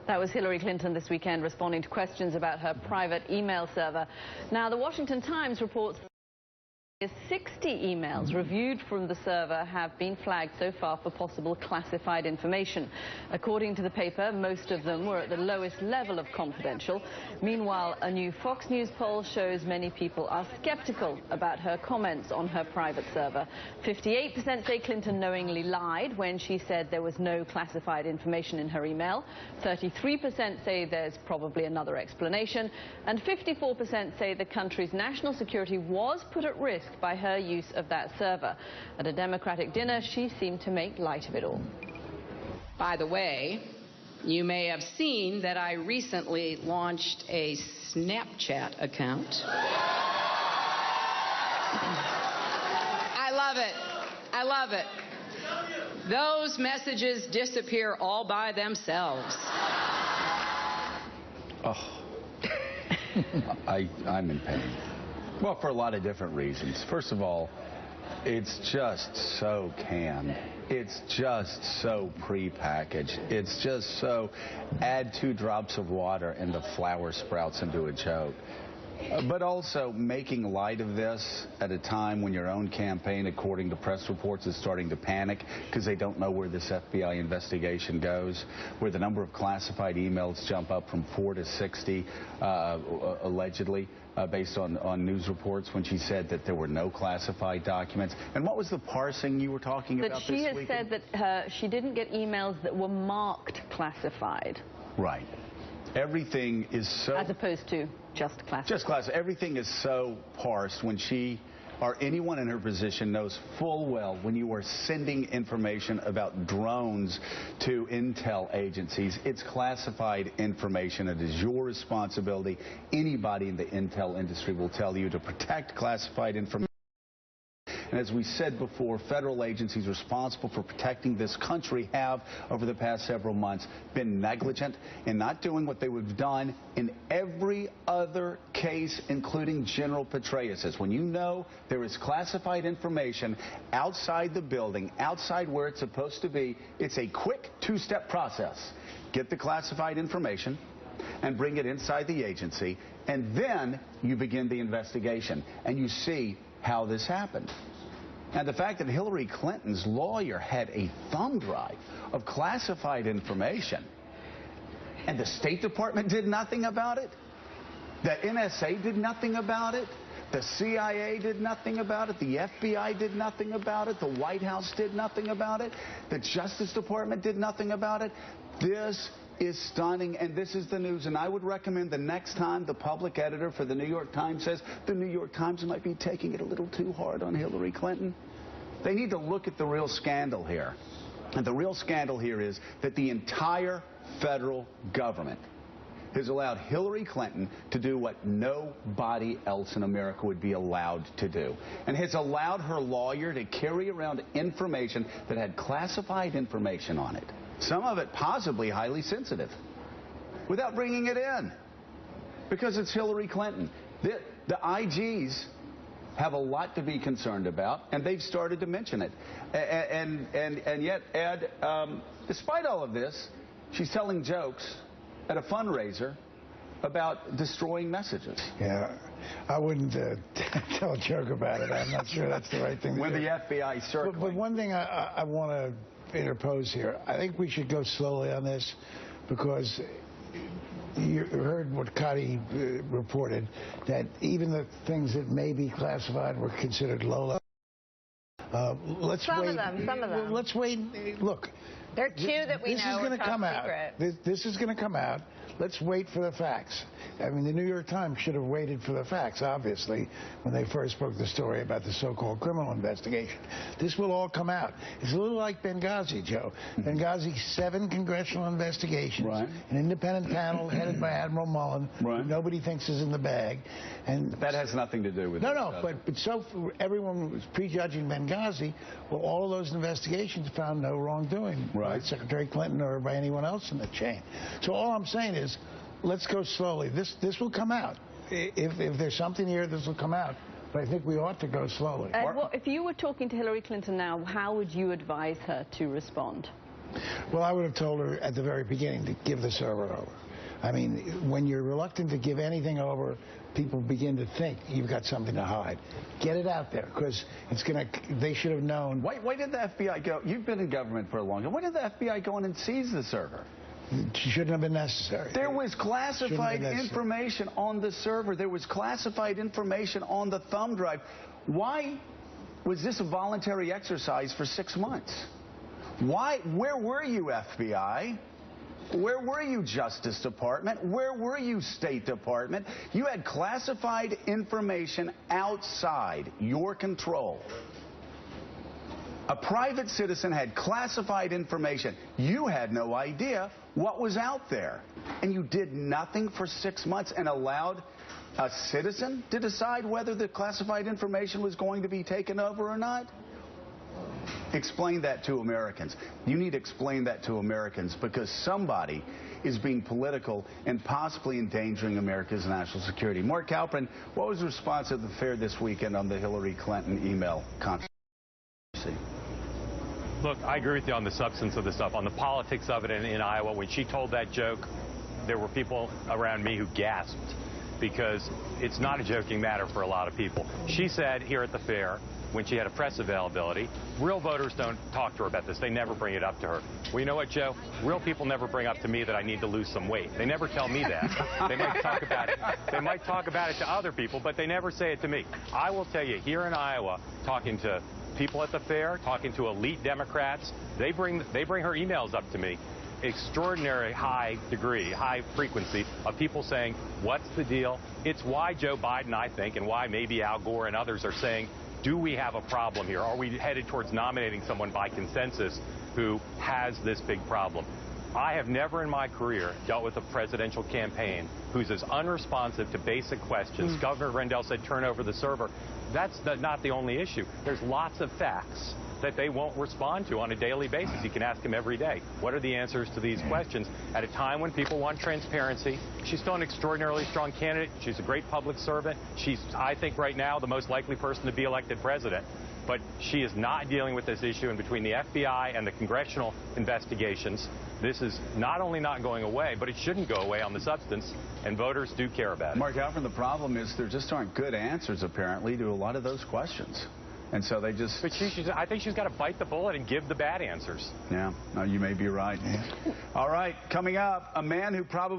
That was Hillary Clinton this weekend responding to questions about her private email server. Now, the Washington Times reports 60 emails reviewed from the server have been flagged so far for possible classified information. According to the paper, most of them were at the lowest level of confidential. Meanwhile, a new Fox News poll shows many people are skeptical about her comments on her private server. 58% say Clinton knowingly lied when she said there was no classified information in her email. 33% say there's probably another explanation. And 54% say the country's national security was put at risk by her use of that server. At a Democratic dinner, she seemed to make light of it all. By the way, you may have seen that I recently launched a Snapchat account. I love it. I love it. Those messages disappear all by themselves. Oh, I'm in pain. Well, for a lot of different reasons. First of all, it's just so canned. It's just so prepackaged. It's just so add 2 drops of water and the flower sprouts into a choke. But also making light of this at a time when your own campaign, according to press reports, is starting to panic because they don't know where this FBI investigation goes, where the number of classified emails jump up from 4 to 60, allegedly, based on news reports, when she said that there were no classified documents. And what was the parsing you were talking about this week? That she has said that she didn't get emails that were marked classified. Right. Everything is so... As opposed to just classified. Just classified. Everything is so parsed when she or anyone in her position knows full well when you are sending information about drones to intel agencies, it's classified information. It is your responsibility. Anybody in the intel industry will tell you to protect classified information. And as we said before, federal agencies responsible for protecting this country have, over the past several months, been negligent in not doing what they would have done in every other case, including General Petraeus's. When you know there is classified information outside the building, outside where it's supposed to be, it's a quick 2-step process. Get the classified information and bring it inside the agency, and then you begin the investigation, and you see how this happened. And the fact that Hillary Clinton's lawyer had a thumb drive of classified information and the State Department did nothing about it, the NSA did nothing about it, the CIA did nothing about it, the FBI did nothing about it, the White House did nothing about it, the Justice Department did nothing about it. This is stunning, and this is the news. And I would recommend the next time the public editor for the New York Times says the New York Times might be taking it a little too hard on Hillary Clinton, they need to look at the real scandal here. And the real scandal here is that the entire federal government has allowed Hillary Clinton to do what nobody else in America would be allowed to do, and has allowed her lawyer to carry around information that had classified information on it, some of it possibly highly sensitive, without bringing it in, because it's Hillary Clinton. The IGs have a lot to be concerned about, and they've started to mention it. And yet, Ed, despite all of this, she's telling jokes at a fundraiser about destroying messages. Yeah, I wouldn't tell a joke about it. I'm not sure that's the right thing to do. With the FBI circling. But one thing I want to interpose here. I think we should go slowly on this, because you heard what Cotty reported, that even the things that may be classified were considered low level. Let's wait. Some of them. Let's wait. Look. There are 2 that we know are top secret. This is going to come out. Let's wait for the facts. I mean, the New York Times should have waited for the facts, obviously, when they first broke the story about the so-called criminal investigation. This will all come out. It's a little like Benghazi, Joe. Benghazi, 7 congressional investigations, right. An independent panel headed by Admiral Mullen, right. who nobody thinks is in the bag. And that has nothing to do with but so everyone was prejudging Benghazi. Well, all of those investigations found no wrongdoing by Secretary Clinton or by anyone else in the chain. So all I'm saying is, let's go slowly. This will come out. If there's something here, this will come out. But I think we ought to go slowly. Well, if you were talking to Hillary Clinton now, how would you advise her to respond? Well, I would have told her at the very beginning to give the server over. I mean, when you're reluctant to give anything over, people begin to think you've got something to hide. Get it out there, because they should have known. Why did the FBI go? You've been in government for a long time. Why did the FBI go in and seize the server? It shouldn't have been necessary. There was classified information on the server. There was classified information on the thumb drive. Why was this a voluntary exercise for 6 months? Where were you, FBI? Where were you, Justice Department? Where were you, State Department? You had classified information outside your control. A private citizen had classified information. You had no idea what was out there. And you did nothing for 6 months and allowed a citizen to decide whether the classified information was going to be taken over or not? Explain that to Americans. You need to explain that to Americans, because somebody is being political and possibly endangering America's national security. Mark Halperin, what was the response of the fair this weekend on the Hillary Clinton email controversy? Look, I agree with you on the substance of the stuff. On the politics of it in Iowa, when she told that joke, there were people around me who gasped, because it's not a joking matter for a lot of people. She said here at the fair, when she had a press availability, real voters don't talk to her about this. They never bring it up to her. Well, you know what, Joe? Real people never bring up to me that I need to lose some weight. They never tell me that. They might talk about it. They might talk about it to other people, but they never say it to me. I will tell you, here in Iowa, talking to people at the fair, talking to elite Democrats, they bring her emails up to me. Extraordinary high degree, high frequency of people saying, what's the deal? It's why Joe Biden, I think, and why maybe Al Gore and others are saying, do we have a problem here? Are we headed towards nominating someone by consensus who has this big problem? I have never in my career dealt with a presidential campaign who's as unresponsive to basic questions. Governor Rendell said turn over the server. That's not the only issue. There's lots of facts that they won't respond to on a daily basis. You can ask them every day. What are the answers to these questions? At a time when people want transparency, she's still an extraordinarily strong candidate. She's a great public servant. She's, I think, right now, the most likely person to be elected president. But she is not dealing with this issue, and between the FBI and the congressional investigations, this is not only not going away, but it shouldn't go away on the substance, and voters do care about it. Mark Halperin, the problem is there just aren't good answers, apparently, to a lot of those questions. And so they just... But I think she's got to bite the bullet and give the bad answers. Yeah, no, you may be right. All right, coming up, a man who probably...